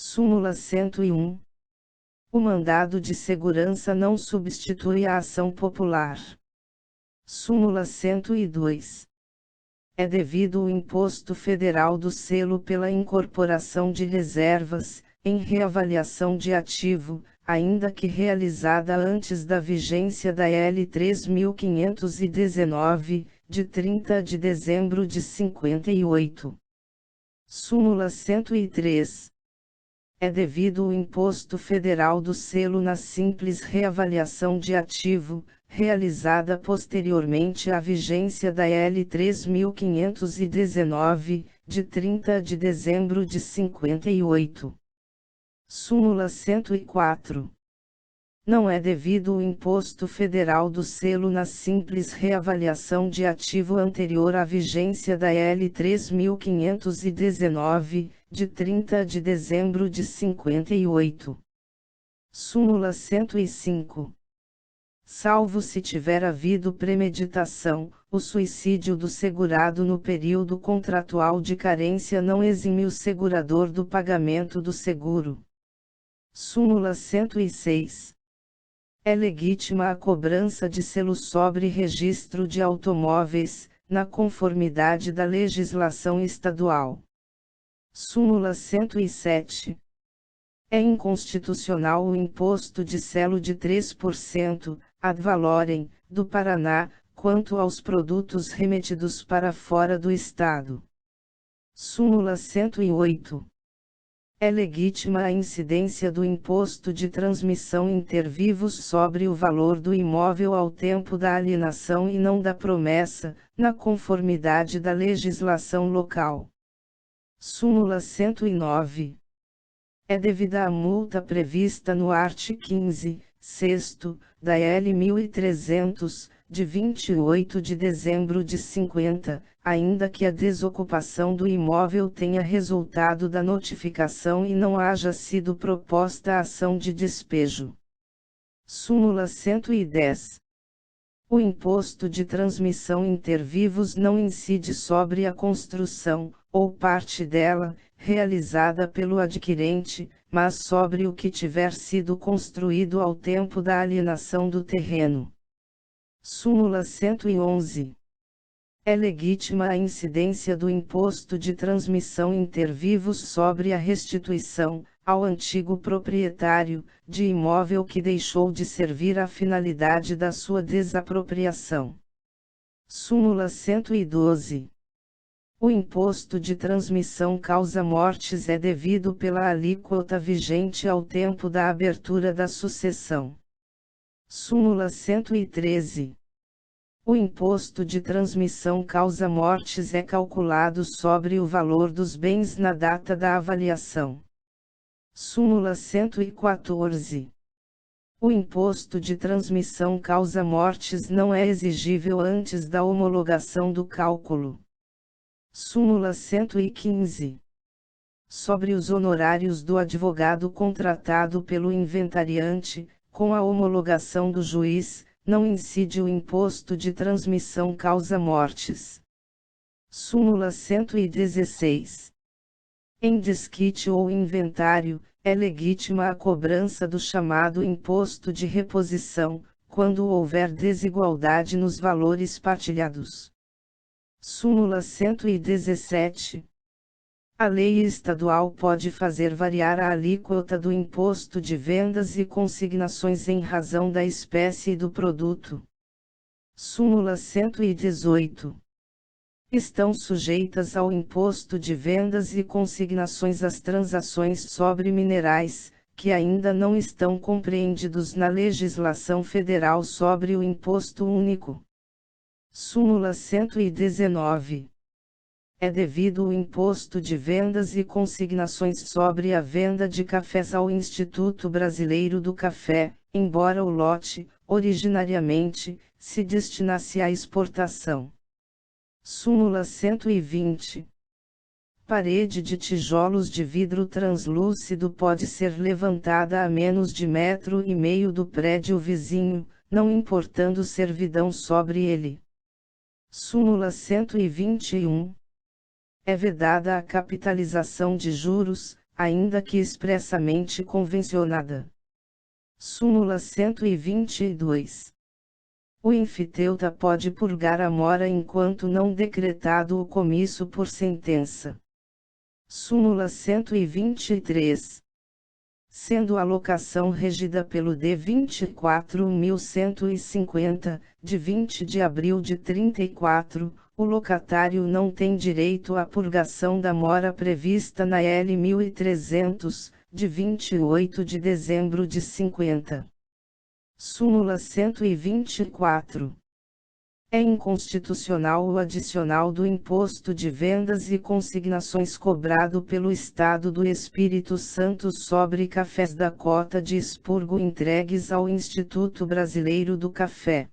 Súmula 101. O mandado de segurança não substitui a ação popular. Súmula 102. É devido o imposto federal do selo pela incorporação de reservas, em reavaliação de ativo, ainda que realizada antes da vigência da L 3.519, de 30 de dezembro de 58. Súmula 103. É devido o imposto federal do selo na simples reavaliação de ativo, realizada posteriormente à vigência da L 3.519, de 30 de dezembro de 58. Súmula 104. Não é devido o imposto federal do selo na simples reavaliação de ativo anterior à vigência da L 3.519, de 30 de dezembro de 58. Súmula 105. Salvo se tiver havido premeditação, o suicídio do segurado no período contratual de carência não exime o segurador do pagamento do seguro. Súmula 106. É legítima a cobrança de selo sobre registro de automóveis, na conformidade da legislação estadual. Súmula 107. É inconstitucional o imposto de selo de 3%, ad valorem, do Paraná, quanto aos produtos remetidos para fora do Estado. Súmula 108. É legítima a incidência do imposto de transmissão inter vivos sobre o valor do imóvel ao tempo da alienação e não da promessa, na conformidade da legislação local. Súmula 109. É devida a multa prevista no art. 15, 6º, da L 1300, de 28 de dezembro de 50, ainda que a desocupação do imóvel tenha resultado da notificação e não haja sido proposta a ação de despejo. Súmula 110. O imposto de transmissão inter vivos não incide sobre a construção, ou parte dela, realizada pelo adquirente, mas sobre o que tiver sido construído ao tempo da alienação do terreno. Súmula 111. É legítima a incidência do imposto de transmissão inter vivos sobre a restituição, ao antigo proprietário, de imóvel que deixou de servir à finalidade da sua desapropriação. Súmula 112. O imposto de transmissão causa-mortes é devido pela alíquota vigente ao tempo da abertura da sucessão. Súmula 113. O imposto de transmissão causa-mortes é calculado sobre o valor dos bens na data da avaliação. Súmula 114. O imposto de transmissão causa-mortes não é exigível antes da homologação do cálculo. Súmula 115. Sobre os honorários do advogado contratado pelo inventariante, com a homologação do juiz, não incide o imposto de transmissão causa-mortes. Súmula 116. Em desquite ou inventário, é legítima a cobrança do chamado imposto de reposição, quando houver desigualdade nos valores partilhados. Súmula 117. A lei estadual pode fazer variar a alíquota do imposto de vendas e consignações em razão da espécie e do produto. Súmula 118. Estão sujeitas ao imposto de vendas e consignações as transações sobre minerais, que ainda não estão compreendidos na legislação federal sobre o imposto único. Súmula 119. É devido o imposto de vendas e consignações sobre a venda de cafés ao Instituto Brasileiro do Café, embora o lote, originariamente, se destinasse à exportação. Súmula 120. Parede de tijolos de vidro translúcido pode ser levantada a menos de 1,5 m do prédio vizinho, não importando servidão sobre ele. Súmula 121. É vedada a capitalização de juros, ainda que expressamente convencionada. Súmula 122. O enfiteuta pode purgar a mora enquanto não decretado o comiço por sentença. Súmula 123. Sendo a locação regida pelo D. 24.150, de 20 de abril de 34, o locatário não tem direito à purgação da mora prevista na L. 1300, de 28 de dezembro de 50. Súmula 124. É inconstitucional o adicional do Imposto de Vendas e Consignações cobrado pelo Estado do Espírito Santo sobre cafés da cota de expurgo entregues ao Instituto Brasileiro do Café.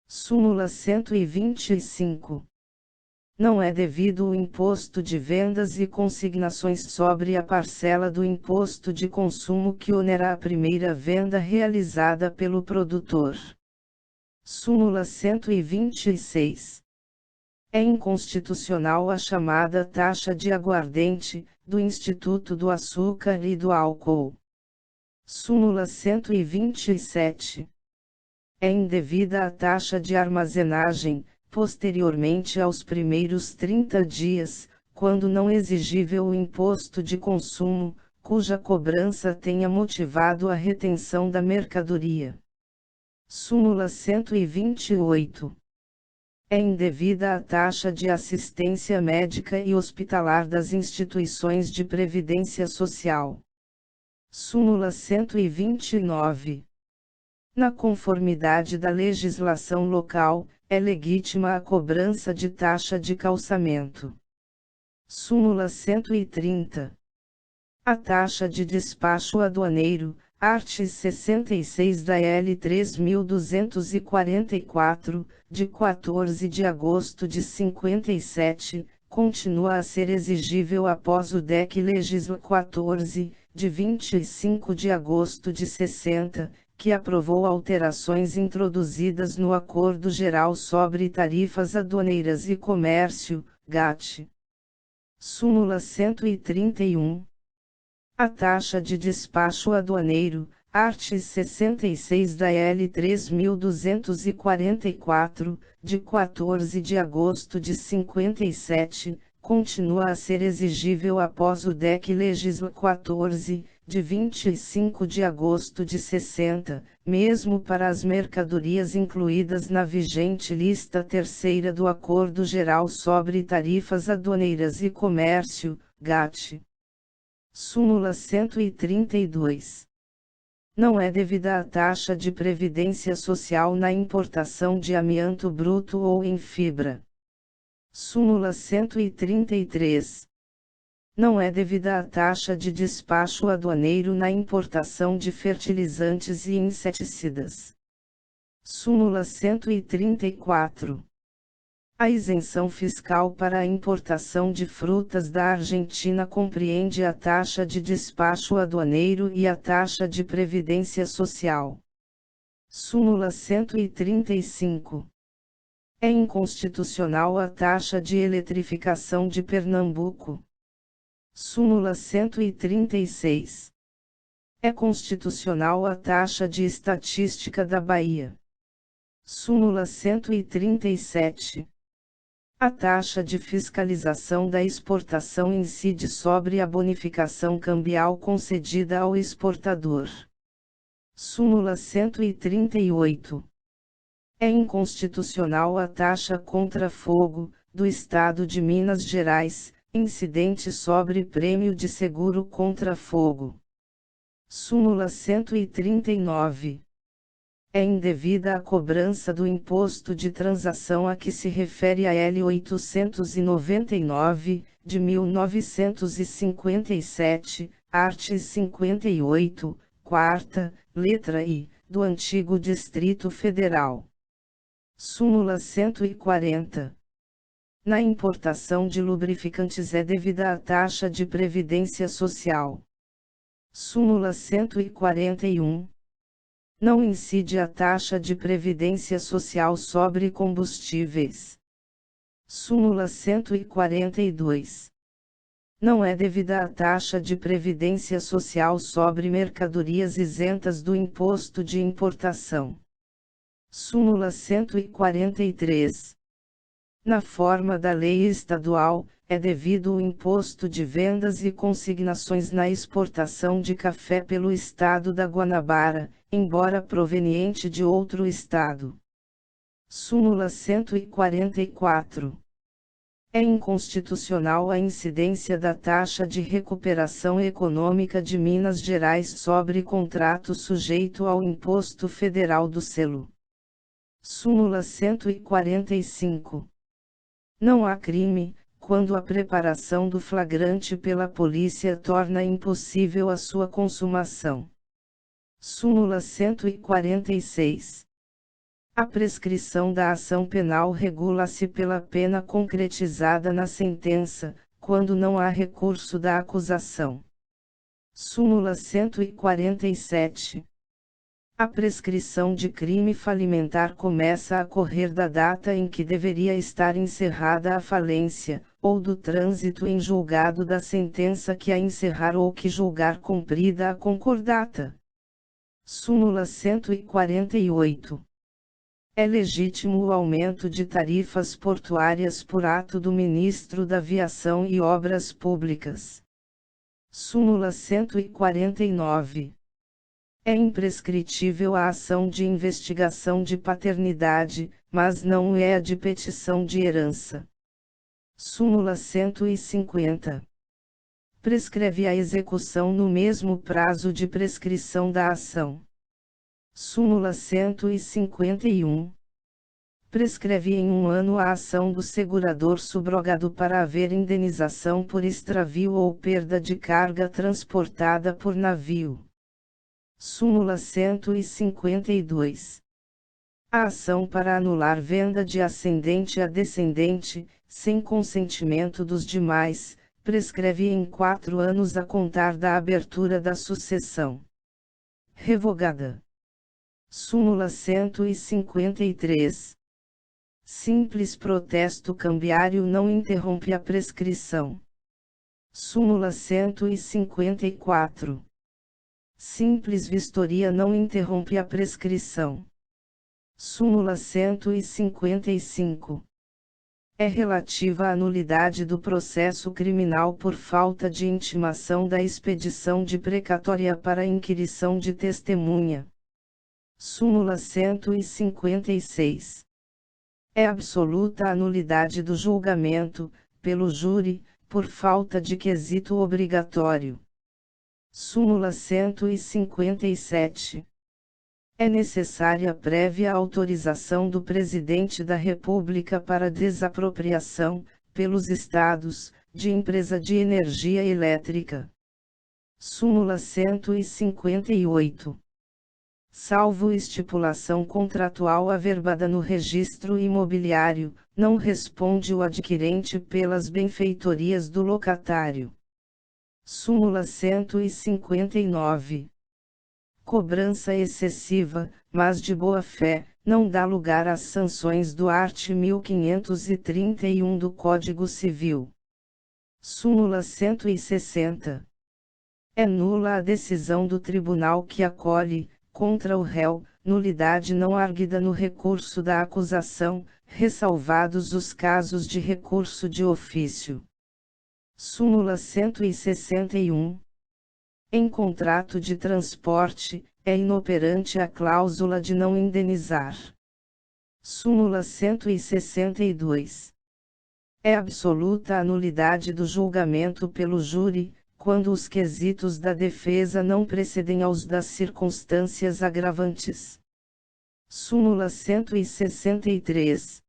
Súmula 125. Não é devido o imposto de vendas e consignações sobre a parcela do imposto de consumo que onera a primeira venda realizada pelo produtor. Súmula 126. É inconstitucional a chamada taxa de aguardente, do Instituto do Açúcar e do Álcool. Súmula 127. É indevida a taxa de armazenagem, posteriormente aos primeiros 30 dias, quando não exigível o imposto de consumo, cuja cobrança tenha motivado a retenção da mercadoria. Súmula 128. É indevida a taxa de assistência médica e hospitalar das instituições de previdência social. Súmula 129. Na conformidade da legislação local, é legítima a cobrança de taxa de calçamento. Súmula 130. A taxa de despacho aduaneiro, art. 66 da L. 3244, de 14 de agosto de 57, continua a ser exigível após o DEC Legisla 14, de 25 de agosto de 60, que aprovou alterações introduzidas no Acordo Geral sobre Tarifas Aduaneiras e Comércio, GATT. Súmula 131. A taxa de despacho aduaneiro, art. 66 da L. 3244, de 14 de agosto de 57, continua a ser exigível após o DEC Legisla 14, de 25 de agosto de 60, mesmo para as mercadorias incluídas na vigente lista terceira do Acordo Geral sobre Tarifas Aduaneiras e Comércio, GATT. Súmula 132. Não é devida a taxa de previdência social na importação de amianto bruto ou em fibra. Súmula 133. Não é devida a taxa de despacho aduaneiro na importação de fertilizantes e inseticidas. Súmula 134. A isenção fiscal para a importação de frutas da Argentina compreende a taxa de despacho aduaneiro e a taxa de previdência social. Súmula 135. É inconstitucional a taxa de eletrificação de Pernambuco. Súmula 136. É constitucional a taxa de estatística da Bahia. Súmula 137. A taxa de fiscalização da exportação incide sobre a bonificação cambial concedida ao exportador. Súmula 138. É inconstitucional a taxa contra fogo, do Estado de Minas Gerais, incidente sobre prêmio de seguro contra fogo. Súmula 139. É indevida a cobrança do imposto de transação a que se refere a L. 899, de 1957, art. 58, quarta, letra I, do antigo Distrito Federal. Súmula 140. Na importação de lubrificantes é devida a taxa de previdência social. Súmula 141. Não incide a taxa de previdência social sobre combustíveis. Súmula 142. não é devida a taxa de previdência social sobre mercadorias isentas do imposto de importação. Súmula 143. Na forma da lei estadual, é devido o imposto de vendas e consignações na exportação de café pelo estado da Guanabara, embora proveniente de outro estado. Súmula 144. É inconstitucional a incidência da taxa de recuperação econômica de Minas Gerais sobre contrato sujeito ao imposto federal do selo. Súmula 145. Não há crime, quando a preparação do flagrante pela polícia torna impossível a sua consumação. Súmula 146. A prescrição da ação penal regula-se pela pena concretizada na sentença, quando não há recurso da acusação. Súmula 147. A prescrição de crime falimentar começa a correr da data em que deveria estar encerrada a falência, ou do trânsito em julgado da sentença que a encerrar ou que julgar cumprida a concordata. Súmula 148. É legítimo o aumento de tarifas portuárias por ato do Ministro da Aviação e Obras Públicas. Súmula 149. É imprescritível a ação de investigação de paternidade, mas não é a de petição de herança. Súmula 150. Prescreve a execução no mesmo prazo de prescrição da ação. Súmula 151. Prescreve em 1 ano a ação do segurador subrogado para haver indenização por extravio ou perda de carga transportada por navio. Súmula 152. A ação para anular venda de ascendente a descendente, sem consentimento dos demais, prescreve em 4 anos a contar da abertura da sucessão. Revogada. Súmula 153. Simples protesto cambiário não interrompe a prescrição. Súmula 154. Simples vistoria não interrompe a prescrição. Súmula 155. É relativa à nulidade do processo criminal por falta de intimação da expedição de precatória para inquirição de testemunha. Súmula 156. É absoluta a nulidade do julgamento, pelo júri, por falta de quesito obrigatório. Súmula 157. É necessária prévia autorização do Presidente da República para desapropriação, pelos Estados, de empresa de energia elétrica. Súmula 158. Salvo estipulação contratual averbada no registro imobiliário, não responde o adquirente pelas benfeitorias do locatário. Súmula 159. Cobrança excessiva, mas de boa fé, não dá lugar às sanções do art. 1531 do Código Civil. Súmula 160. É nula a decisão do tribunal que acolhe, contra o réu, nulidade não arguida no recurso da acusação, ressalvados os casos de recurso de ofício. Súmula 161. Em contrato de transporte, é inoperante a cláusula de não indenizar. Súmula 162. É absoluta a nulidade do julgamento pelo júri, quando os quesitos da defesa não precedem aos das circunstâncias agravantes. Súmula 163.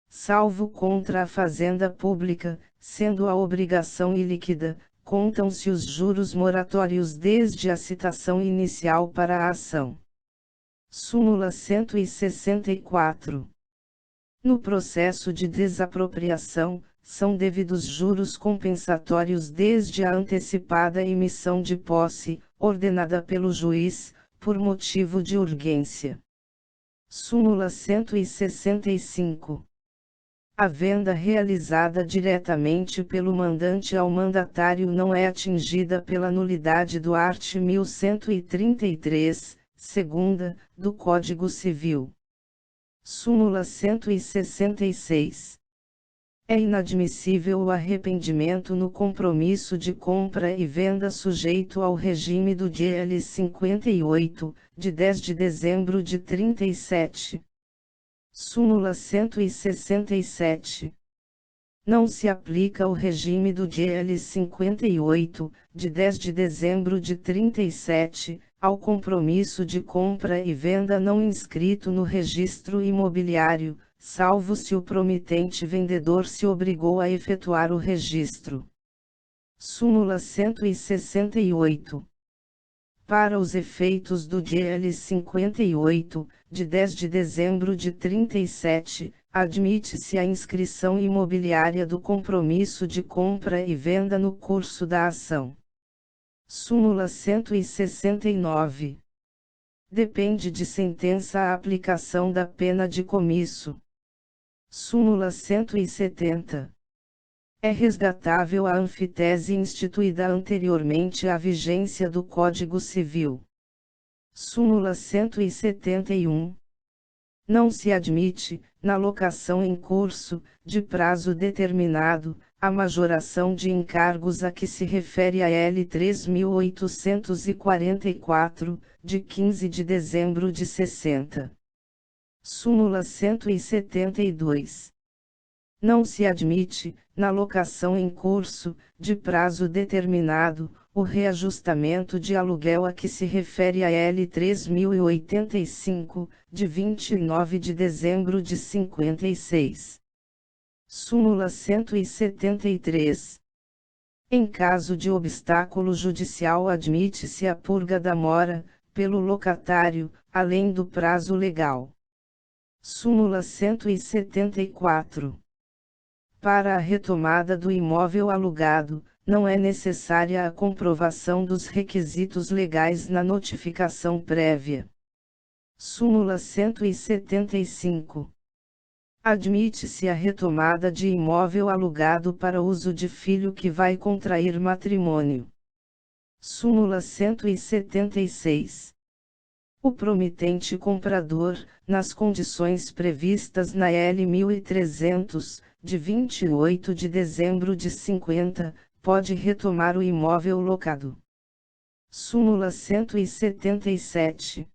Salvo contra a fazenda pública, sendo a obrigação ilíquida, contam-se os juros moratórios desde a citação inicial para a ação. Súmula 164. No processo de desapropriação, são devidos juros compensatórios desde a antecipada emissão de posse, ordenada pelo juiz, por motivo de urgência. Súmula 165. A venda realizada diretamente pelo mandante ao mandatário não é atingida pela nulidade do art. 1133, segunda, do Código Civil. Súmula 166. É inadmissível o arrependimento no compromisso de compra e venda sujeito ao regime do DL 58, de 10 de dezembro de 37. Súmula 167. Não se aplica o regime do DL 58, de 10 de dezembro de 37, ao compromisso de compra e venda não inscrito no registro imobiliário, salvo se o promitente vendedor se obrigou a efetuar o registro. Súmula 168. Para os efeitos do DL 58, de 10 de dezembro de 37, admite-se a inscrição imobiliária do compromisso de compra e venda no curso da ação. Súmula 169. Depende de sentença a aplicação da pena de comisso. Súmula 170. É resgatável a antítese instituída anteriormente à vigência do Código Civil. Súmula 171. Não se admite, na locação em curso, de prazo determinado, a majoração de encargos a que se refere a L 3844, de 15 de dezembro de 60. Súmula 172. Não se admite, na locação em curso, de prazo determinado, o reajustamento de aluguel a que se refere a L 3085, de 29 de dezembro de 56. Súmula 173. Em caso de obstáculo judicial admite-se a purga da mora, pelo locatário, além do prazo legal. Súmula 174. Para a retomada do imóvel alugado, não é necessária a comprovação dos requisitos legais na notificação prévia. Súmula 175. Admite-se a retomada de imóvel alugado para uso de filho que vai contrair matrimônio. Súmula 176. O promitente comprador, nas condições previstas na L 1300, de 28 de dezembro de 50, pode retomar o imóvel locado. Súmula 177.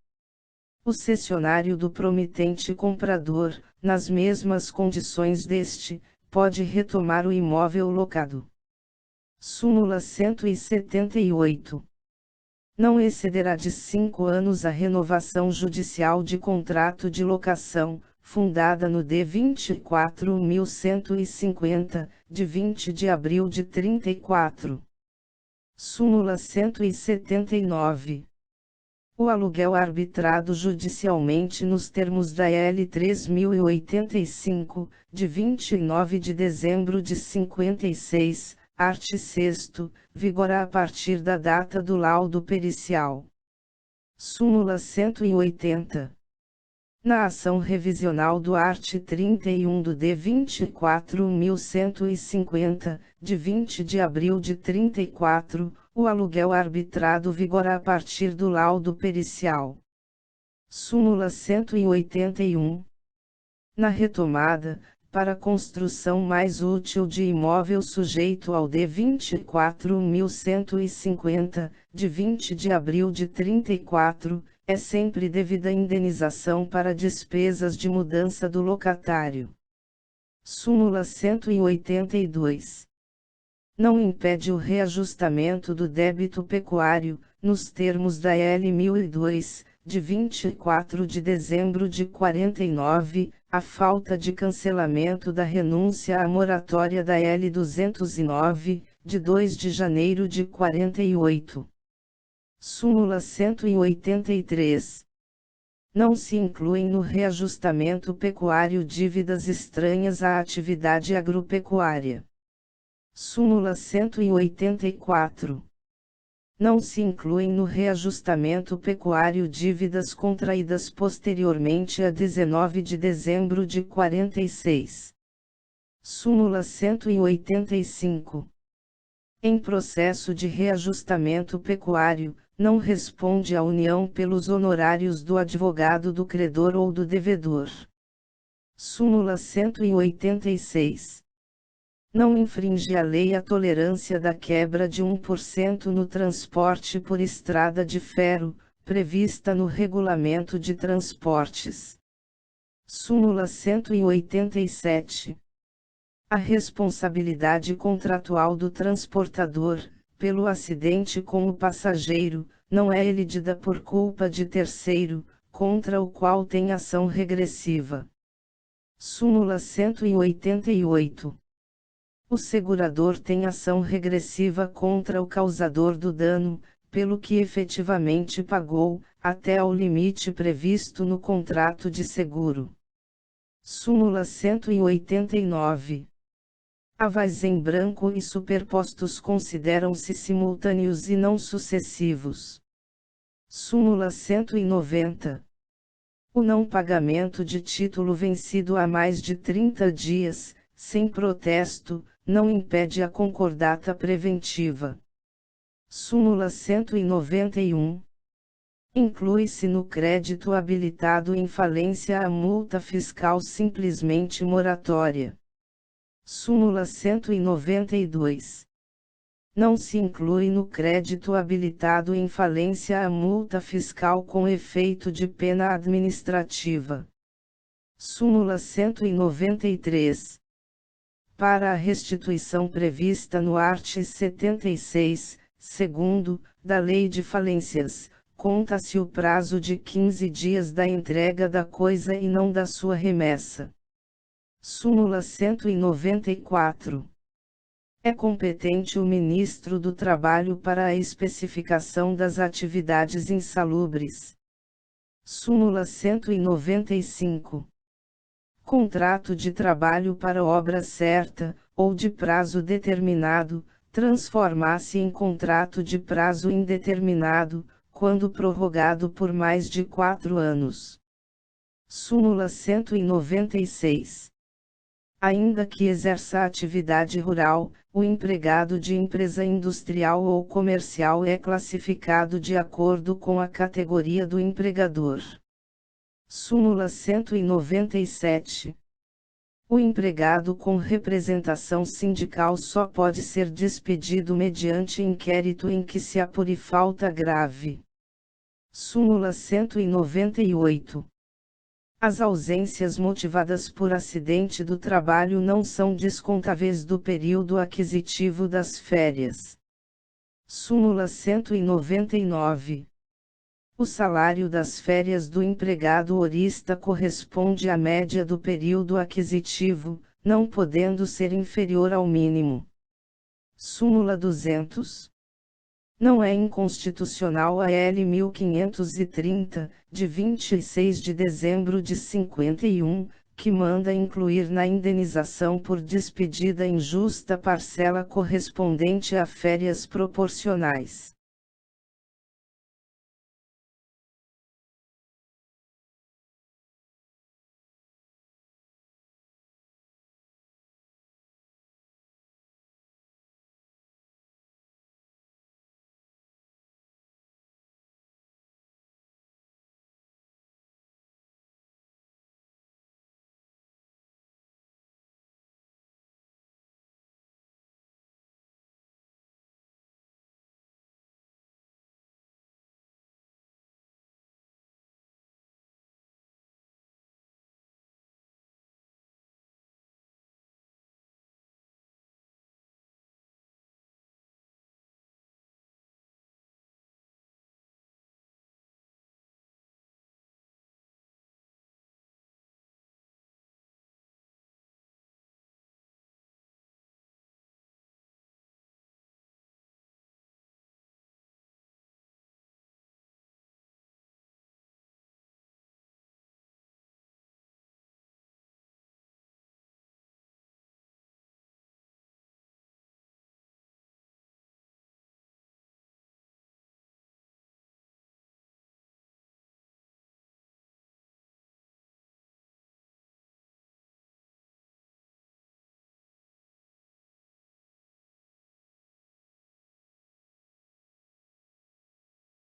O cessionário do promitente comprador, nas mesmas condições deste, pode retomar o imóvel locado. Súmula 178. Não excederá de 5 anos a renovação judicial de contrato de locação, fundada no D 24.150, de 20 de abril de 34. Súmula 179. O aluguel arbitrado judicialmente nos termos da L 3085, de 29 de dezembro de 56, art. 6º, vigorará a partir da data do laudo pericial. Súmula 180. Na ação revisional do art. 31 do D 24.150, de 20 de abril de 34, o aluguel arbitrado vigorará a partir do laudo pericial. Súmula 181. Na retomada, para construção mais útil de imóvel sujeito ao D 24.150, de 20 de abril de 34, é sempre devida indenização para despesas de mudança do locatário. Súmula 182. Não impede o reajustamento do débito pecuário, nos termos da L 1002, de 24 de dezembro de 49, a falta de cancelamento da renúncia à moratória da L 209, de 2 de janeiro de 48. Súmula 183. Não se incluem no reajustamento pecuário dívidas estranhas à atividade agropecuária. Súmula 184. Não se incluem no reajustamento pecuário dívidas contraídas posteriormente a 19 de dezembro de 46. Súmula 185. Em processo de reajustamento pecuário, não responde a União pelos honorários do advogado do credor ou do devedor. Súmula 186. Não infringe a lei a tolerância da quebra de 1% no transporte por estrada de ferro, prevista no Regulamento de Transportes. Súmula 187. A responsabilidade contratual do transportador, pelo acidente com o passageiro, não é elidida por culpa de terceiro, contra o qual tem ação regressiva. Súmula 188. O segurador tem ação regressiva contra o causador do dano, pelo que efetivamente pagou, até ao limite previsto no contrato de seguro. Súmula 189. Avais em branco e superpostos consideram-se simultâneos e não sucessivos. Súmula 190. O não pagamento de título vencido há mais de 30 dias, sem protesto, não impede a concordata preventiva. Súmula 191. Inclui-se no crédito habilitado em falência a multa fiscal simplesmente moratória. Súmula 192. Não se inclui no crédito habilitado em falência a multa fiscal com efeito de pena administrativa. Súmula 193. Para a restituição prevista no art. 76, segundo, da Lei de Falências, conta-se o prazo de 15 dias da entrega da coisa e não da sua remessa. Súmula 194. É competente o Ministro do Trabalho para a especificação das atividades insalubres. Súmula 195. Contrato de trabalho para obra certa, ou de prazo determinado, transformar-se em contrato de prazo indeterminado, quando prorrogado por mais de 4 anos. Súmula 196. Ainda que exerça atividade rural, o empregado de empresa industrial ou comercial é classificado de acordo com a categoria do empregador. Súmula 197. O empregado com representação sindical só pode ser despedido mediante inquérito em que se apure falta grave. Súmula 198. As ausências motivadas por acidente do trabalho não são descontáveis do período aquisitivo das férias. Súmula 199. O salário das férias do empregado horista corresponde à média do período aquisitivo, não podendo ser inferior ao mínimo. Súmula 200. Não é inconstitucional a L. 1530, de 26 de dezembro de 51, que manda incluir na indenização por despedida injusta parcela correspondente a férias proporcionais.